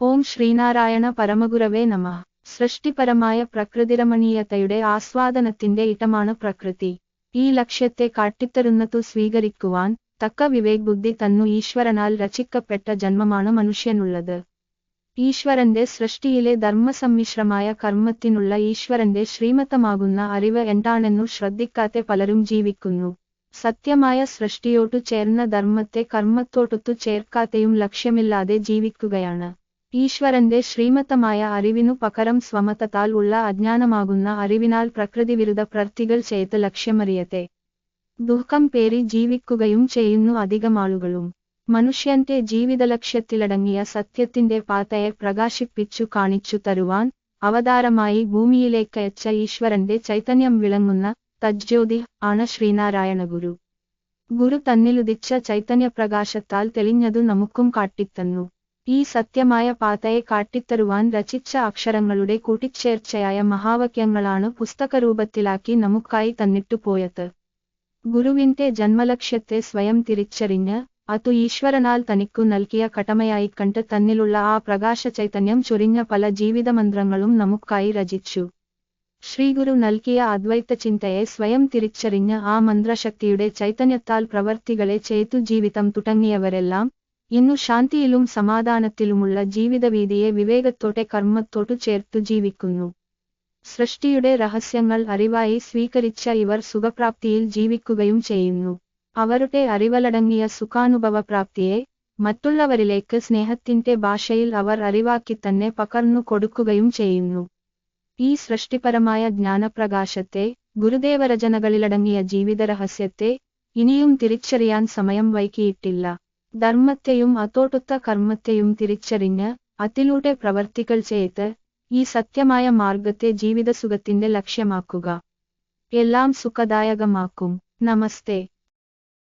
ഓം ശ്രീനാരായണ പരമഗുരവേ നമഃ. സൃഷ്ടിപരമായ പ്രകൃതിരമണീയതയുടെ ആസ്വാദനത്തിന്റെ ഇടമാണ് പ്രകൃതി. ഈ ലക്ഷ്യത്തെ കാട്ടിത്തരുന്നതു സ്വീകരിക്കുവാൻ തക്ക വിവേകബുദ്ധി തന്നു ഈശ്വരനാൽ രചിക്കപ്പെട്ട ജന്മമാണ് മനുഷ്യനുള്ളത്. ഈശ്വരന്റെ സൃഷ്ടിയിലെ ധർമ്മസമ്മിശ്രമായ കർമ്മത്തിനുള്ള ഈശ്വരന്റെ ശ്രീമതമാകുന്ന അറിവ് എന്താണെന്നു ശ്രദ്ധിക്കാതെ പലരും ജീവിക്കുന്നു. സത്യമായ സൃഷ്ടിയോട്ടു ചേർന്ന ധർമ്മത്തെ കർമ്മത്തോട്ടൊത്തു ചേർക്കാതെയും ലക്ഷ്യമില്ലാതെ ജീവിക്കുകയാണ്. ഈശ്വരന്റെ ശ്രീമതമായ അറിവിനു പകരം സ്വമതത്താൽ ഉള്ള അജ്ഞാനമാകുന്ന അറിവിനാൽ പ്രകൃതിവിരുദ്ധ പ്രവൃത്തികൾ ചെയ്ത് ലക്ഷ്യമറിയത്തെ ദുഃഖം പേറി ജീവിക്കുകയും ചെയ്യുന്നു അധികമാളുകളും. മനുഷ്യന്റെ ജീവിതലക്ഷ്യത്തിലടങ്ങിയ സത്യത്തിന്റെ പാതയെ പ്രകാശിപ്പിച്ചു കാണിച്ചു തരുവാൻ അവതാരമായി ഭൂമിയിലേക്കയച്ച ഈശ്വരന്റെ ചൈതന്യം വിളങ്ങുന്ന തജ്ജ്യോതി ആണ് ശ്രീനാരായണ ഗുരു. ഗുരു തന്നിലുദിച്ച ചൈതന്യപ്രകാശത്താൽ തെളിഞ്ഞതു നമുക്കും കാട്ടിത്തന്നു. ഈ സത്യമായ പാതയെ കാട്ടിത്തരുവാൻ രചിച്ച അക്ഷരങ്ങളുടെ കൂട്ടിച്ചേർച്ചയായ മഹാവാക്യങ്ങളാണ് പുസ്തകരൂപത്തിലാക്കി നമുക്കായി തന്നിട്ടു പോയത്. ഗുരുവിന്റെ ജന്മലക്ഷ്യത്തെ സ്വയം തിരിച്ചറിഞ്ഞ് അതു ഈശ്വരനാൽ തനിക്കു നൽകിയ കടമയായി കണ്ട് തന്നിലുള്ള ആ പ്രകാശ ചൈതന്യം ചൊരിഞ്ഞ പല ജീവിതമന്ത്രങ്ങളും നമുക്കായി രചിച്ചു. ശ്രീഗുരു നൽകിയ അദ്വൈത ചിന്തയെ സ്വയം തിരിച്ചറിഞ്ഞ് ആ മന്ത്രശക്തിയുടെ ചൈതന്യത്താൽ പ്രവർത്തികളെ ചെയ്തു ജീവിതം തുടങ്ങിയവരെല്ലാം ഇന്നു ശാന്തിയിലും സമാധാനത്തിലുമുള്ള ജീവിതവീതിയെ വിവേകത്തോടെ കർമ്മത്തോട്ടു ചേർത്തു ജീവിക്കുന്നു. സൃഷ്ടിയുടെ രഹസ്യങ്ങൾ അറിവായി സ്വീകരിച്ച ഇവർ സുഖപ്രാപ്തിയിൽ ജീവിക്കുകയും ചെയ്യുന്നു. അവരുടെ അറിവലടങ്ങിയ സുഖാനുഭവപ്രാപ്തിയെ മറ്റുള്ളവരിലേക്ക് സ്നേഹത്തിന്റെ ഭാഷയിൽ അവർ അറിവാക്കി തന്നെ പകർന്നു കൊടുക്കുകയും ചെയ്യുന്നു. ഈ സൃഷ്ടിപരമായ ജ്ഞാനപ്രകാശത്തെ, ഗുരുദേവരചനകളിലടങ്ങിയ ജീവിതരഹസ്യത്തെ ഇനിയും തിരിച്ചറിയാൻ സമയം വൈകിയിട്ടില്ല. ധർമ്മത്തെയും അതോടൊത്ത കർമ്മത്തെയും തിരിച്ചറിഞ്ഞ് അതിലൂടെ പ്രവർത്തികൾ ചെയ്ത് ഈ സത്യമായ മാർഗത്തെ ജീവിതസുഖത്തിന്റെ ലക്ഷ്യമാക്കുക. എല്ലാം സുഖദായകമാക്കും. നമസ്തേ.